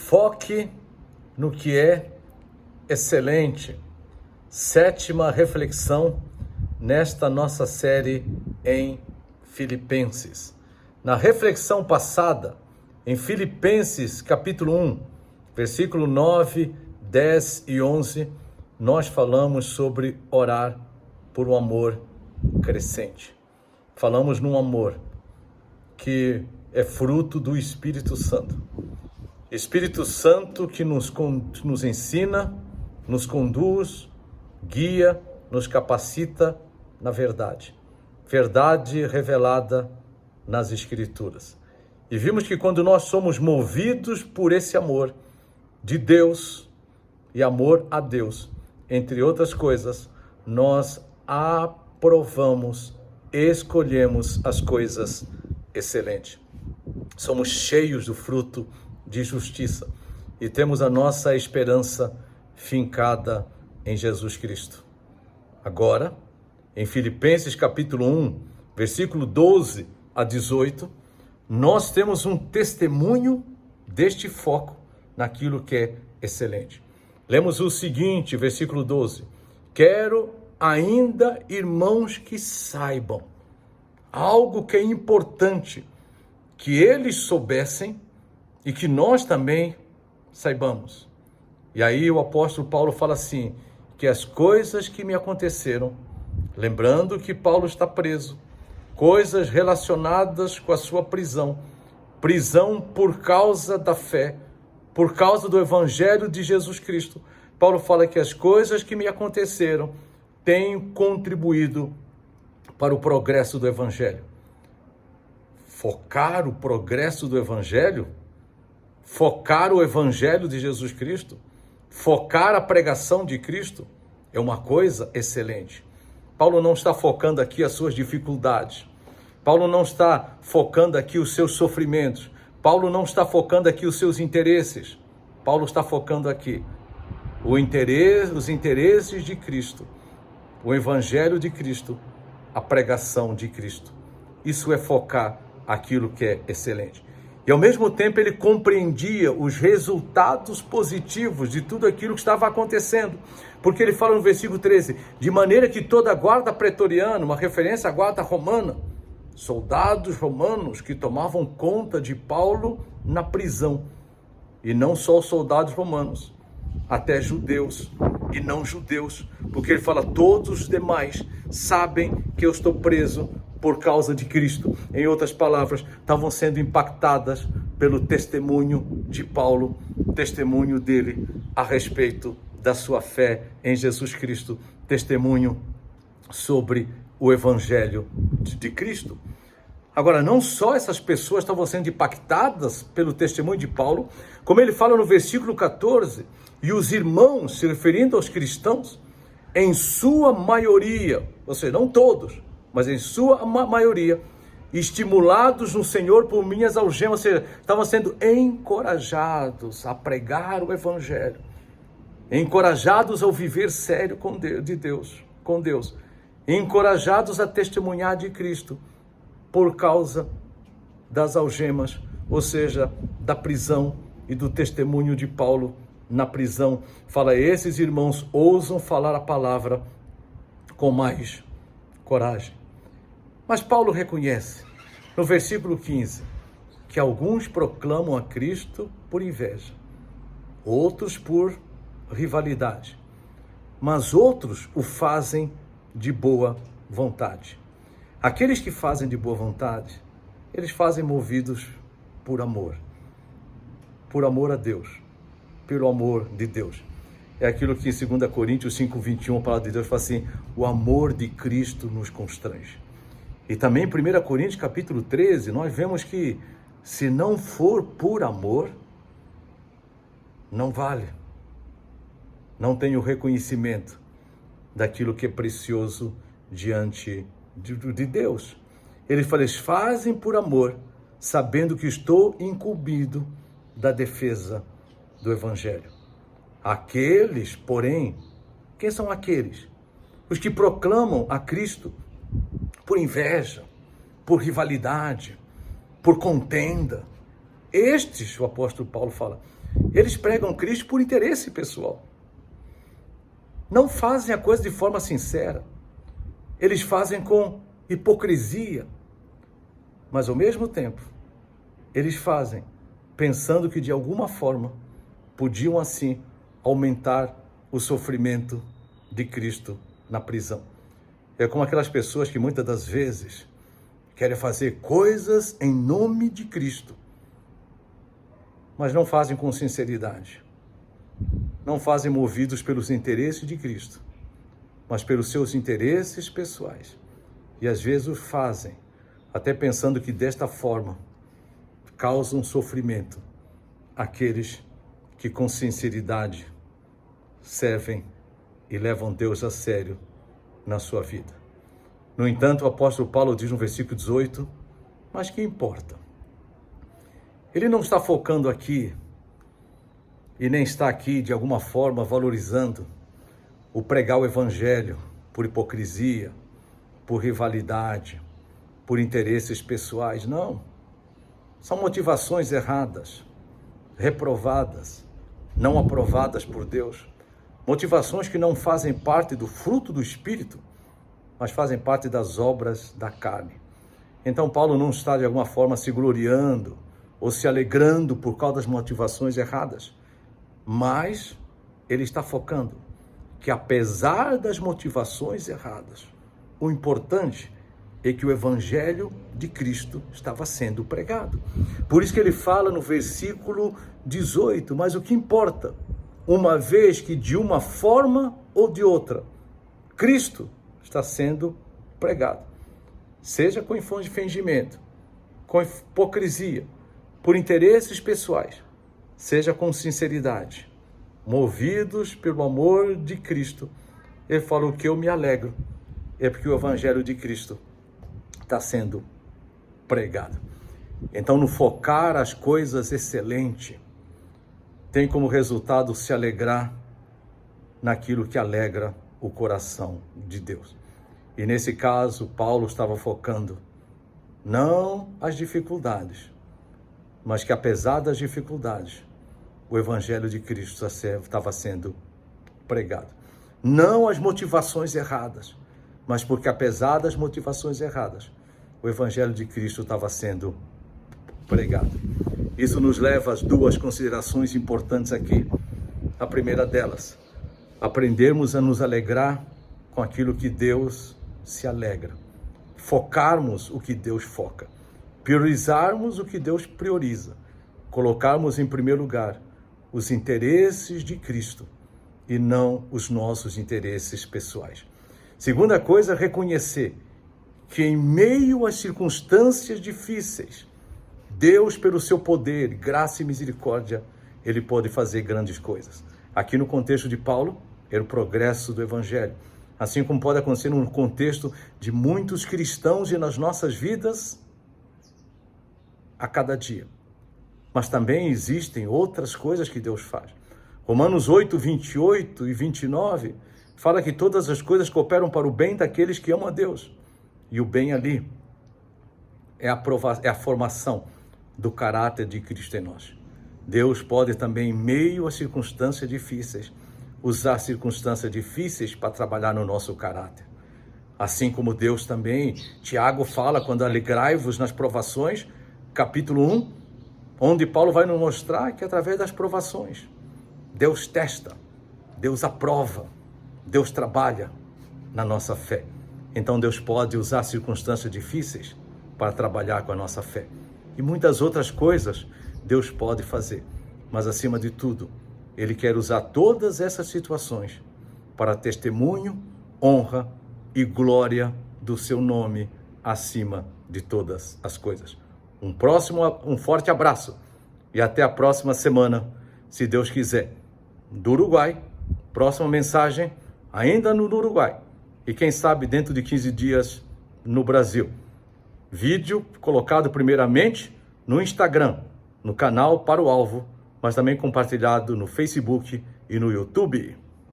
Foque no que é excelente. Sétima reflexão nesta nossa série em Filipenses. Na reflexão passada, em Filipenses capítulo 1, versículo 9, 10 e 11, nós falamos sobre orar por um amor crescente. Falamos num amor que é fruto do Espírito Santo. Espírito Santo que nos ensina, nos conduz, guia, nos capacita na verdade. Verdade revelada nas Escrituras. E vimos que quando nós somos movidos por esse amor de Deus e amor a Deus, entre outras coisas, nós aprovamos, escolhemos as coisas excelentes. Somos cheios do fruto de justiça e temos a nossa esperança fincada em Jesus Cristo. Agora, em Filipenses capítulo 1, versículo 12 a 18, nós temos um testemunho deste foco naquilo que é excelente. Lemos o seguinte, versículo 12: quero ainda, irmãos, que saibam algo que é importante, que eles soubessem e que nós também saibamos. E aí o apóstolo Paulo fala assim, que as coisas que me aconteceram, lembrando que Paulo está preso, coisas relacionadas com a sua prisão por causa da fé, por causa do Evangelho de Jesus Cristo. Paulo fala que as coisas que me aconteceram têm contribuído para o progresso do Evangelho. Focar o progresso do Evangelho, focar o Evangelho de Jesus Cristo, focar a pregação de Cristo é uma coisa excelente. Paulo não está focando aqui as suas dificuldades. Paulo não está focando aqui os seus sofrimentos. Paulo não está focando aqui os seus interesses. Paulo está focando aqui os interesses de Cristo, o Evangelho de Cristo, a pregação de Cristo. Isso é focar aquilo que é excelente. E ao mesmo tempo ele compreendia os resultados positivos de tudo aquilo que estava acontecendo. Porque ele fala no versículo 13, de maneira que toda a guarda pretoriana, uma referência à guarda romana, soldados romanos que tomavam conta de Paulo na prisão. E não só os soldados romanos, até judeus e não judeus. Porque ele fala, todos os demais sabem que eu estou preso por causa de Cristo. Em outras palavras, estavam sendo impactadas pelo testemunho de Paulo, testemunho dele a respeito da sua fé em Jesus Cristo, testemunho sobre o Evangelho de Cristo. Agora, não só essas pessoas estavam sendo impactadas pelo testemunho de Paulo, como ele fala no versículo 14, e os irmãos, se referindo aos cristãos, em sua maioria, ou seja, não todos, mas em sua maioria, estimulados no Senhor por minhas algemas, ou seja, estavam sendo encorajados a pregar o Evangelho, encorajados ao viver sério com Deus, encorajados a testemunhar de Cristo, por causa das algemas, ou seja, da prisão e do testemunho de Paulo na prisão. Fala, esses irmãos ousam falar a palavra com mais coragem. Mas Paulo reconhece, no versículo 15, que alguns proclamam a Cristo por inveja, outros por rivalidade, mas outros o fazem de boa vontade. Aqueles que fazem de boa vontade, eles fazem movidos por amor a Deus, pelo amor de Deus. É aquilo que em 2 Coríntios 5:21 a palavra de Deus fala assim, o amor de Cristo nos constrange. E também em 1 Coríntios capítulo 13, nós vemos que se não for por amor, não vale. Não tem o reconhecimento daquilo que é precioso diante de Deus. Ele fala, eles fazem por amor, sabendo que estou incumbido da defesa do Evangelho. Aqueles, porém, quem são aqueles? Os que proclamam a Cristo por inveja, por rivalidade, por contenda, Estes, o apóstolo Paulo fala, eles pregam Cristo por interesse pessoal. Não fazem a coisa de forma sincera. Eles fazem com hipocrisia. Mas ao mesmo tempo, eles fazem pensando que de alguma forma podiam assim aumentar o sofrimento de Cristo na prisão. É como aquelas pessoas que muitas das vezes querem fazer coisas em nome de Cristo, mas não fazem com sinceridade. Não fazem movidos pelos interesses de Cristo, mas pelos seus interesses pessoais. E às vezes o fazem, até pensando que desta forma causam sofrimento àqueles que com sinceridade servem e levam Deus a sério na sua vida. No entanto, o apóstolo Paulo diz no versículo 18, mas que importa? Ele não está focando aqui e nem está aqui de alguma forma valorizando o pregar o evangelho por hipocrisia, por rivalidade, por interesses pessoais. Não. São motivações erradas, reprovadas, não aprovadas por Deus. Motivações que não fazem parte do fruto do Espírito, mas fazem parte das obras da carne. Então Paulo não está de alguma forma se gloriando ou se alegrando por causa das motivações erradas, mas ele está focando que apesar das motivações erradas, o importante é que o evangelho de Cristo estava sendo pregado. Por isso que ele fala no versículo 18, mas o que importa? Uma vez que de uma forma ou de outra, Cristo está sendo pregado. Seja com fingimento, com hipocrisia, por interesses pessoais, seja com sinceridade, movidos pelo amor de Cristo. Ele falou que eu me alegro, é porque o evangelho de Cristo está sendo pregado. Então, no focar as coisas excelentes, tem como resultado se alegrar naquilo que alegra o coração de Deus. E nesse caso, Paulo estava focando não as dificuldades, mas que apesar das dificuldades, o evangelho de Cristo estava sendo pregado. Não as motivações erradas, mas porque apesar das motivações erradas, o evangelho de Cristo estava sendo pregado. Isso nos leva às duas considerações importantes aqui. A primeira delas, aprendermos a nos alegrar com aquilo que Deus se alegra. Focarmos o que Deus foca. Priorizarmos o que Deus prioriza. Colocarmos em primeiro lugar os interesses de Cristo e não os nossos interesses pessoais. Segunda coisa, reconhecer que em meio às circunstâncias difíceis, Deus, pelo seu poder, graça e misericórdia, ele pode fazer grandes coisas. Aqui no contexto de Paulo, era o progresso do evangelho. Assim como pode acontecer no contexto de muitos cristãos e nas nossas vidas a cada dia. Mas também existem outras coisas que Deus faz. Romanos 8, 28 e 29 fala que todas as coisas cooperam para o bem daqueles que amam a Deus. E o bem ali é a formação do caráter de Cristo em nós. Deus pode também, em meio às circunstâncias difíceis, usar circunstâncias difíceis para trabalhar no nosso caráter. Assim como Deus também, Tiago fala, quando alegrai-vos nas provações, capítulo 1, onde Paulo vai nos mostrar que através das provações, Deus testa, Deus aprova, Deus trabalha na nossa fé. Então Deus pode usar circunstâncias difíceis para trabalhar com a nossa fé. E muitas outras coisas Deus pode fazer. Mas acima de tudo, Ele quer usar todas essas situações para testemunho, honra e glória do seu nome acima de todas as coisas. Um forte abraço e até a próxima semana, se Deus quiser. Do Uruguai, próxima mensagem ainda no Uruguai. E quem sabe dentro de 15 dias no Brasil. Vídeo colocado primeiramente no Instagram, no canal Para o Alvo, mas também compartilhado no Facebook e no YouTube.